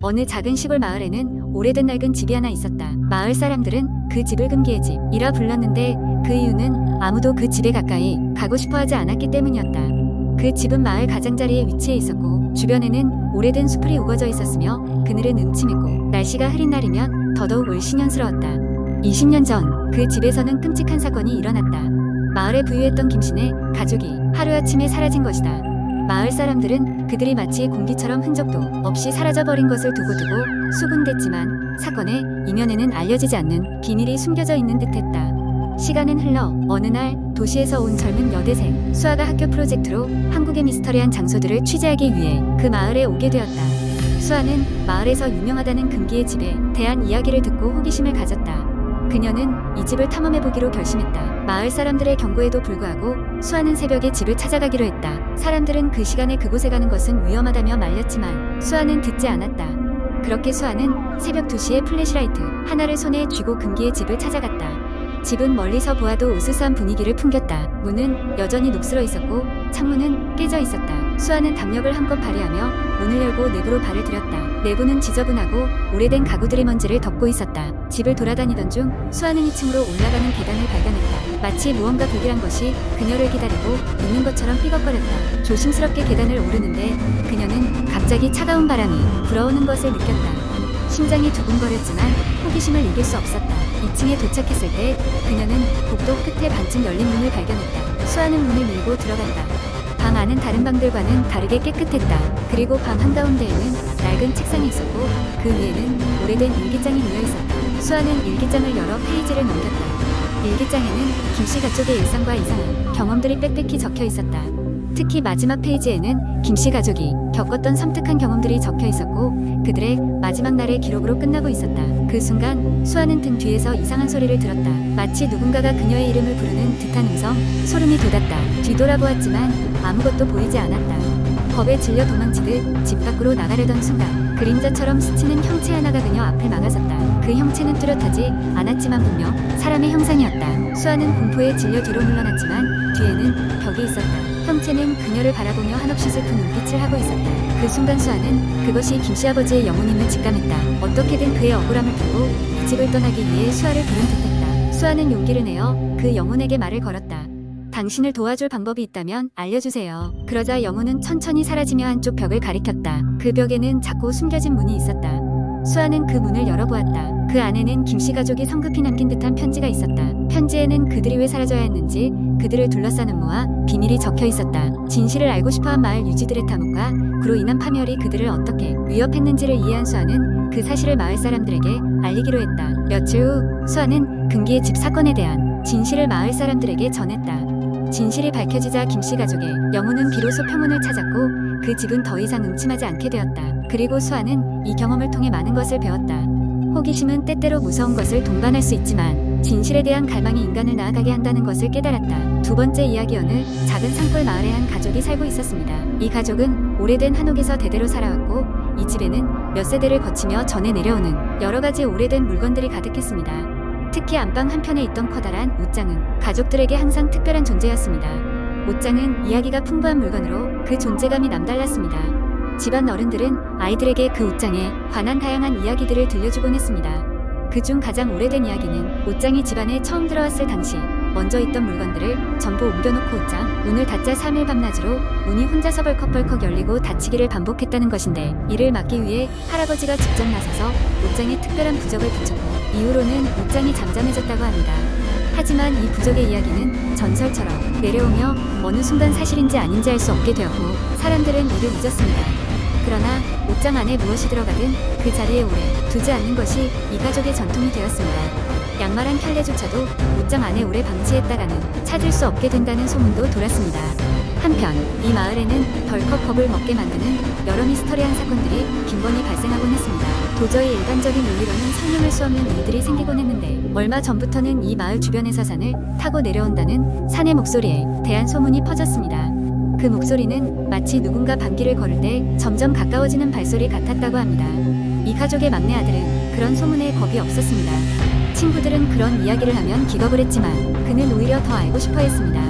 어느 작은 시골 마을에는 오래된 낡은 집이 하나 있었다. 마을 사람들은 그 집을 금기의 집이라 불렀는데 그 이유는 아무도 그 집에 가까이 가고 싶어 하지 않았기 때문이었다. 그 집은 마을 가장자리에 위치해 있었고 주변에는 오래된 수풀이 우거져 있었으며 그늘은 음침했고 날씨가 흐린 날이면 더더욱 을씨년스러웠다. 20년 전 그 집에서는 끔찍한 사건이 일어났다. 마을에 부유했던 김씨네 가족이 하루아침에 사라진 것이다. 마을 사람들은 그들이 마치 공기처럼 흔적도 없이 사라져버린 것을 두고두고 수군댔지만 사건의 이면에는 알려지지 않는 비밀이 숨겨져 있는 듯했다. 시간은 흘러 어느 날 도시에서 온 젊은 여대생 수아가 학교 프로젝트로 한국의 미스터리한 장소들을 취재하기 위해 그 마을에 오게 되었다. 수아는 마을에서 유명하다는 금기의 집에 대한 이야기를 듣고 호기심을 가졌다. 그녀는 이 집을 탐험해보기로 결심했다. 마을 사람들의 경고에도 불구하고 수아는 새벽에 집을 찾아가기로 했다. 사람들은 그 시간에 그곳에 가는 것은 위험하다며 말렸지만 수아는 듣지 않았다. 그렇게 수아는 새벽 2시에 플래시라이트 하나를 손에 쥐고 금기의 집을 찾아갔다. 집은 멀리서 보아도 으스스한 분위기를 풍겼다. 문은 여전히 녹슬어 있었고 창문은 깨져 있었다. 수아는 담력을 한껏 발휘하며 문을 열고 내부로 발을 들였다. 내부는 지저분하고 오래된 가구들의 먼지를 덮고 있었다. 집을 돌아다니던 중 수아는 2층으로 올라가는 계단을 발견했다. 마치 무언가 불길한 것이 그녀를 기다리고 있는 것처럼 삐걱거렸다. 조심스럽게 계단을 오르는데 그녀는 갑자기 차가운 바람이 불어오는 것을 느꼈다. 심장이 두근거렸지만 호기심을 이길 수 없었다. 2층에 도착했을 때 그녀는 복도 끝에 반쯤 열린 문을 발견했다. 수아는 문을 밀고 들어간다. 방 안은 다른 방들과는 다르게 깨끗했다. 그리고 방 한가운데에는 낡은 책상이 있었고 그 위에는 오래된 일기장이 놓여 있었다. 수아는 일기장을 열어 페이지를 넘겼다. 일기장에는 김씨 가족의 일상과 이상한 경험들이 빽빽히 적혀 있었다. 특히 마지막 페이지에는 김씨 가족이 겪었던 섬뜩한 경험들이 적혀 있었고 그들의 마지막 날의 기록으로 끝나고 있었다. 그 순간 수아는 등 뒤에서 이상한 소리를 들었다. 마치 누군가가 그녀의 이름을 부르는 듯한 음성. 소름이 돋았다. 뒤돌아보았지만 아무것도 보이지 않았다. 겁에 질려 도망치듯 집 밖으로 나가려던 순간 그림자처럼 스치는 형체 하나가 그녀 앞을 막아섰다. 그 형체는 뚜렷하지 않았지만 분명 사람의 형상이었다. 수아는 공포에 질려 뒤로 물러났지만 뒤에는 벽이 있었다. 형체는 그녀를 바라보며 한없이 슬픈 눈빛을 하고 있었다. 그 순간 수아는 그것이 김씨 아버지의 영혼임을 직감했다. 어떻게든 그의 억울함을 풀고 이 집을 떠나기 위해 수아를 부른 듯했다. 수아는 용기를 내어 그 영혼에게 말을 걸었다. 당신을 도와줄 방법이 있다면 알려주세요. 그러자 영혼은 천천히 사라지며 한쪽 벽을 가리켰다. 그 벽에는 작고 숨겨진 문이 있었다. 수아는 그 문을 열어보았다. 그 안에는 김씨 가족이 성급히 남긴 듯한 편지가 있었다. 편지에는 그들이 왜 사라져야 했는지, 그들을 둘러싼 음모와 비밀이 적혀 있었다. 진실을 알고 싶어한 마을 유지들의 탐욕과 그로 인한 파멸이 그들을 어떻게 위협했는지를 이해한 수아는 그 사실을 마을 사람들에게 알리기로 했다. 며칠 후 수아는 금기의 집 사건에 대한 진실을 마을 사람들에게 전했다. 진실이 밝혀지자 김씨 가족의 영혼은 비로소 평온을 찾았고 그 집은 더 이상 음침하지 않게 되었다. 그리고 수아는 이 경험을 통해 많은 것을 배웠다. 호기심은 때때로 무서운 것을 동반할 수 있지만 진실에 대한 갈망이 인간을 나아가게 한다는 것을 깨달았다. 두 번째 이야기. 어느 작은 산골 마을에 한 가족이 살고 있었습니다. 이 가족은 오래된 한옥에서 대대로 살아왔고 이 집에는 몇 세대를 거치며 전해 내려오는 여러 가지 오래된 물건들이 가득했습니다. 특히 안방 한편에 있던 커다란 옷장은 가족들에게 항상 특별한 존재였습니다. 옷장은 이야기가 풍부한 물건으로 그 존재감이 남달랐습니다. 집안 어른들은 아이들에게 그 옷장에 관한 다양한 이야기들을 들려주곤 했습니다. 그중 가장 오래된 이야기는 옷장이 집안에 처음 들어왔을 당시 먼저 있던 물건들을 전부 옮겨놓고 옷장 문을 닫자 3일 밤낮으로 문이 혼자서 벌컥벌컥 열리고 닫히기를 반복했다는 것인데 이를 막기 위해 할아버지가 직접 나서서 옷장에 특별한 부적을 붙였고 이후로는 옷장이 잠잠해졌다고 합니다. 하지만 이 부적의 이야기는 전설처럼 내려오며 어느 순간 사실인지 아닌지 알 수 없게 되었고 사람들은 이를 잊었습니다. 그러나 옷장 안에 무엇이 들어가든 그 자리에 오래 두지 않는 것이 이 가족의 전통이 되었습니다. 양말한 켤레조차도 옷장 안에 오래 방치했다가는 찾을 수 없게 된다는 소문도 돌았습니다. 한편 이 마을에는 덜컥 겁을 먹게 만드는 여러 미스터리한 사건들이 빈번히 발생하곤 했습니다. 도저히 일반적인 논리로는 설명할 수 없는 일들이 생기곤 했는데 얼마 전부터는 이 마을 주변에서 산을 타고 내려온다는 산의 목소리에 대한 소문이 퍼졌습니다. 그 목소리는 마치 누군가 밤길을 걸을 때 점점 가까워지는 발소리 같았다고 합니다. 이 가족의 막내 아들은 그런 소문에 겁이 없었습니다. 친구들은 그런 이야기를 하면 기겁을 했지만 그는 오히려 더 알고 싶어 했습니다.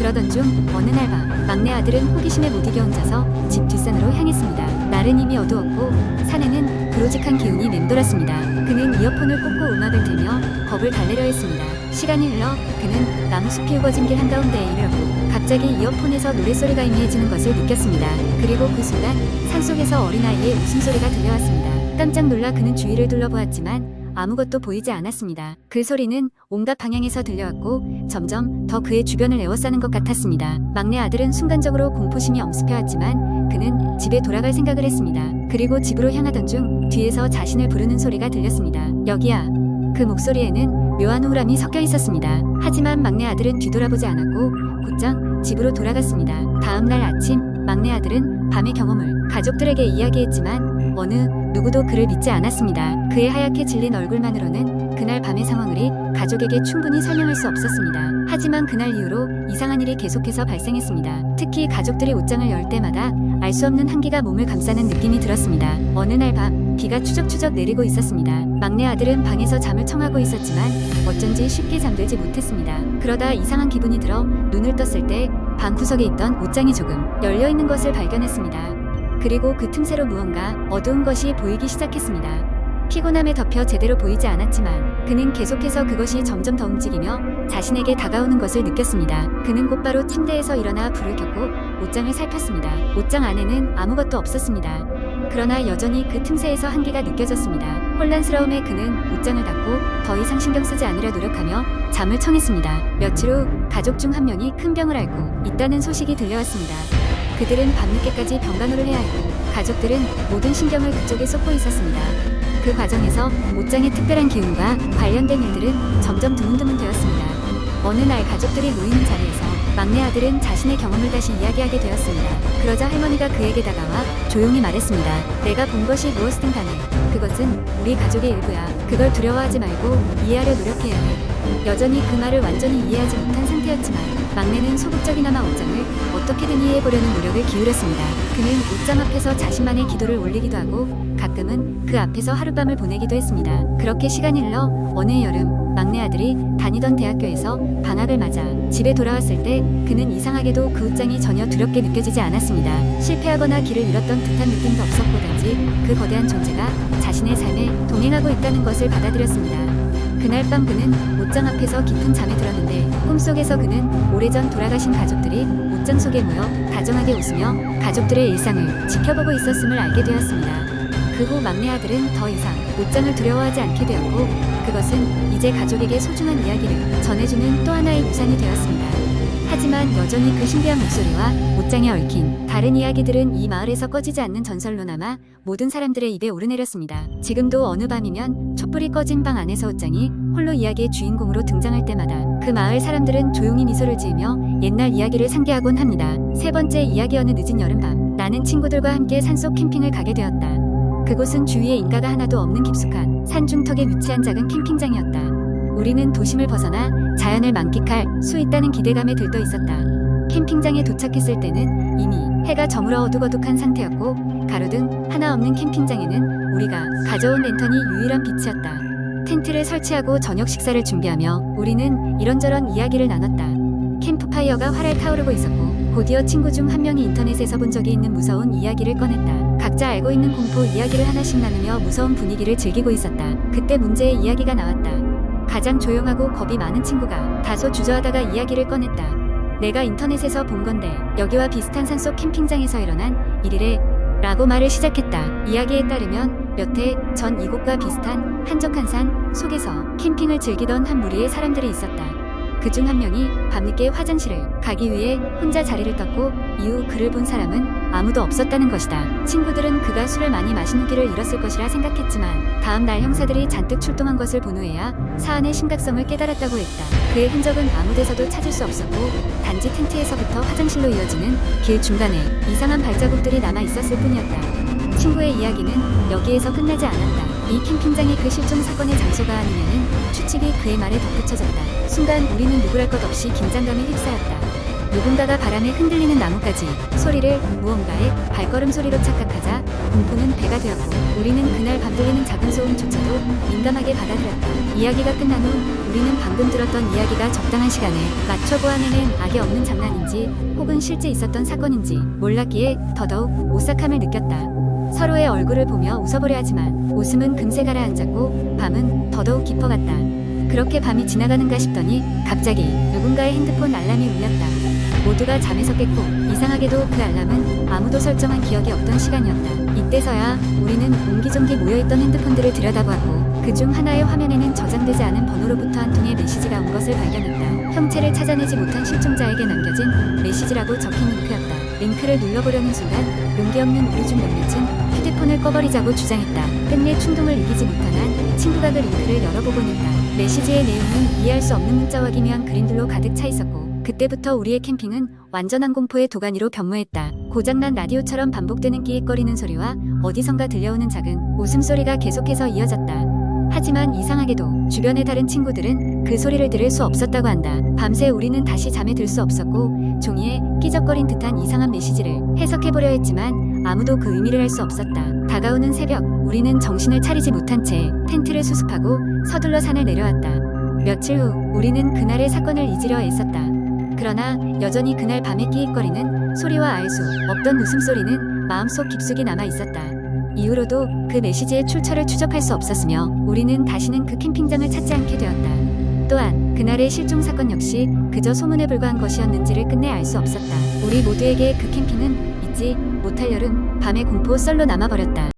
그러던 중 어느 날 밤 막내 아들은 호기심에 못 이겨 혼자서 집 뒷산으로 향했습니다. 날은 이미 어두웠고 산에는 그로직한 기운이 맴돌았습니다. 그는 이어폰을 꽂고 음악을 들며 겁을 달래려 했습니다. 시간이 흘러 그는 나무숲이 우거진 길 한가운데에 이르렀고 갑자기 이어폰에서 노랫소리가 희미해지는 것을 느꼈습니다. 그리고 그 순간 산속에서 어린아이의 웃음소리가 들려왔습니다. 깜짝 놀라 그는 주위를 둘러보았지만 아무것도 보이지 않았습니다. 그 소리는 온갖 방향에서 들려왔고 점점 더 그의 주변을 에워싸는 것 같았습니다. 막내 아들은 순간적으로 공포심이 엄습해왔지만 그는 집에 돌아갈 생각을 했습니다. 그리고 집으로 향하던 중 뒤에서 자신을 부르는 소리가 들렸습니다. 여기야. 그 목소리에는 묘한 우울함이 섞여 있었습니다. 하지만 막내 아들은 뒤돌아보지 않았고 곧장 집으로 돌아갔습니다. 다음 날 아침 막내 아들은 밤의 경험을 가족들에게 이야기했지만 어느 누구도 그를 믿지 않았습니다. 그의 하얗게 질린 얼굴만으로는 그날 밤의 상황을 가족에게 충분히 설명할 수 없었습니다. 하지만 그날 이후로 이상한 일이 계속해서 발생했습니다. 특히 가족들이 옷장을 열 때마다 알 수 없는 한기가 몸을 감싸는 느낌이 들었습니다. 어느 날 밤 비가 추적추적 내리고 있었습니다. 막내 아들은 방에서 잠을 청하고 있었지만 어쩐지 쉽게 잠들지 못했습니다. 그러다 이상한 기분이 들어 눈을 떴을 때 방구석에 있던 옷장이 조금 열려있는 것을 발견했습니다. 그리고 그 틈새로 무언가 어두운 것이 보이기 시작했습니다. 피곤함에 덮여 제대로 보이지 않았지만 그는 계속해서 그것이 점점 더 움직이며 자신에게 다가오는 것을 느꼈습니다. 그는 곧바로 침대에서 일어나 불을 켰고 옷장을 살폈습니다. 옷장 안에는 아무것도 없었습니다. 그러나 여전히 그 틈새에서 한기가 느껴졌습니다. 혼란스러움에 그는 옷장을 닫고 더 이상 신경 쓰지 않으려 노력하며 잠을 청했습니다. 며칠 후 가족 중 한 명이 큰 병을 앓고 있다는 소식이 들려왔습니다. 그들은 밤늦게까지 병간호를 해야 했고 가족들은 모든 신경을 그쪽에 쏟고 있었습니다. 그 과정에서 옷장의 특별한 기운과 관련된 일들은 점점 드문드문 되었습니다. 어느 날 가족들이 모이는 자리에서 막내 아들은 자신의 경험을 다시 이야기하게 되었습니다. 그러자 할머니가 그에게 다가와 조용히 말했습니다. 내가 본 것이 무엇이든 간에 그것은 우리 가족의 일부야. 그걸 두려워하지 말고 이해하려 노력해야 해. 여전히 그 말을 완전히 이해하지 못한 상태였지만 막내는 소극적이나마 옷장을 어떻게든 이해해보려는 노력을 기울였습니다. 그는 옷장 앞에서 자신만의 기도를 올리기도 하고 가끔은 그 앞에서 하룻밤을 보내기도 했습니다. 그렇게 시간이 흘러 어느 여름 막내 아들이 다니던 대학교에서 방학을 맞아 집에 돌아왔을 때 그는 이상하게도 그 옷장이 전혀 두렵게 느껴지지 않았습니다. 실패하거나 길을 잃었던 듯한 느낌도 없었고 단지 그 거대한 존재가 자신의 삶에 동행하고 있다는 것을 받아들였습니다. 그날 밤 그는 옷장 앞에서 깊은 잠에 들었는데 꿈속에서 그는 오래전 돌아가신 가족들이 옷장 속에 모여 다정하게 웃으며 가족들의 일상을 지켜보고 있었음을 알게 되었습니다. 그 후 막내 아들은 더 이상 옷장을 두려워하지 않게 되었고 그것은 이제 가족에게 소중한 이야기를 전해주는 또 하나의 유산이 되었습니다. 하지만 여전히 그 신비한 목소리와 옷장에 얽힌 다른 이야기들은 이 마을에서 꺼지지 않는 전설로 남아 모든 사람들의 입에 오르내렸습니다. 지금도 어느 밤이면 촛불이 꺼진 방 안에서 옷장이 홀로 이야기의 주인공으로 등장할 때마다 그 마을 사람들은 조용히 미소를 지으며 옛날 이야기를 상기하곤 합니다. 세 번째 이야기. 어느 늦은 여름밤 나는 친구들과 함께 산속 캠핑을 가게 되었다. 그곳은 주위에 인가가 하나도 없는 깊숙한 산 중턱에 위치한 작은 캠핑장이었다. 우리는 도심을 벗어나 자연을 만끽할 수 있다는 기대감에 들떠 있었다. 캠핑장에 도착했을 때는 이미 해가 저물어 어둑어둑한 상태였고 가로등 하나 없는 캠핑장에는 우리가 가져온 랜턴이 유일한 빛이었다. 텐트를 설치하고 저녁 식사를 준비하며 우리는 이런저런 이야기를 나눴다. 캠프파이어가 활활 타오르고 있었고 곧이어 친구 중 한 명이 인터넷에서 본 적이 있는 무서운 이야기를 꺼냈다. 각자 알고 있는 공포 이야기를 하나씩 나누며 무서운 분위기를 즐기고 있었다. 그때 문제의 이야기가 나왔다. 가장 조용하고 겁이 많은 친구가 다소 주저하다가 이야기를 꺼냈다. 내가 인터넷에서 본 건데 여기와 비슷한 산속 캠핑장에서 일어난 일이래 라고 말을 시작했다. 이야기에 따르면 몇 해 전 이곳과 비슷한 한적한 산 속에서 캠핑을 즐기던 한 무리의 사람들이 있었다. 그중 한 명이 밤늦게 화장실을 가기 위해 혼자 자리를 떴고 이후 그를 본 사람은 아무도 없었다는 것이다. 친구들은 그가 술을 많이 마신 후기를 잃었을 것이라 생각했지만 다음 날 형사들이 잔뜩 출동한 것을 본 후에야 사안의 심각성을 깨달았다고 했다. 그의 흔적은 아무데서도 찾을 수 없었고 단지 텐트에서부터 화장실로 이어지는 길 중간에 이상한 발자국들이 남아 있었을 뿐이었다. 친구의 이야기는 여기에서 끝나지 않았다. 이 캠핑장이 그 실종 사건의 장소가 아니냐는 추측이 그의 말에 덧붙여졌다. 순간 우리는 누구랄 것 없이 긴장감에 휩싸였다. 누군가가 바람에 흔들리는 나뭇가지 소리를 무언가의 발걸음 소리로 착각하자 공포는 배가 되었고 우리는 그날 밤 들리는 작은 소음조차도 민감하게 받아들였다. 이야기가 끝난 후 우리는 방금 들었던 이야기가 적당한 시간에 맞춰 보아내는 악이 없는 장난인지 혹은 실제 있었던 사건인지 몰랐기에 더더욱 오싹함을 느꼈다. 서로의 얼굴을 보며 웃어보려 하지만 웃음은 금세 가라앉았고 밤은 더더욱 깊어갔다. 그렇게 밤이 지나가는가 싶더니 갑자기 누군가의 핸드폰 알람이 울렸다. 모두가 잠에서 깼고 이상하게도 그 알람은 아무도 설정한 기억이 없던 시간이었다. 이때서야 우리는 옹기종기 모여있던 핸드폰들을 들여다보았고 그중 하나의 화면에는 저장되지 않은 번호로부터 한 통의 메시지가 온 것을 발견했다. 형체를 찾아내지 못한 실종자에게 남겨진 메시지라고 적힌 링크였다. 링크를 눌러보려는 순간 용기 없는 우리 중 몇몇은 휴대폰을 꺼버리자고 주장했다. 끝내 충동을 이기지 못한 한 친구가 그 링크를 열어보곤 했다. 메시지의 내용은 이해할 수 없는 문자와 기묘한 그림들로 가득 차 있었고 그때부터 우리의 캠핑은 완전한 공포의 도가니로 변모했다. 고장난 라디오처럼 반복되는 끼익거리는 소리와 어디선가 들려오는 작은 웃음소리가 계속해서 이어졌다. 하지만 이상하게도 주변의 다른 친구들은 그 소리를 들을 수 없었다고 한다. 밤새 우리는 다시 잠에 들 수 없었고 종이에 끼적거린 듯한 이상한 메시지를 해석해보려 했지만 아무도 그 의미를 알 수 없었다. 다가오는 새벽 우리는 정신을 차리지 못한 채 텐트를 수습하고 서둘러 산을 내려왔다. 며칠 후 우리는 그날의 사건을 잊으려 애썼다. 그러나 여전히 그날 밤에 끼익거리는 소리와 알 수 없던 웃음소리는 마음속 깊숙이 남아 있었다. 이후로도 그 메시지의 출처를 추적할 수 없었으며 우리는 다시는 그 캠핑장을 찾지 않게 되었다. 또한 그날의 실종 사건 역시 그저 소문에 불과한 것이었는지를 끝내 알 수 없었다. 우리 모두에게 그 캠핑은 잊지 못할 여름 밤의 공포 썰로 남아버렸다.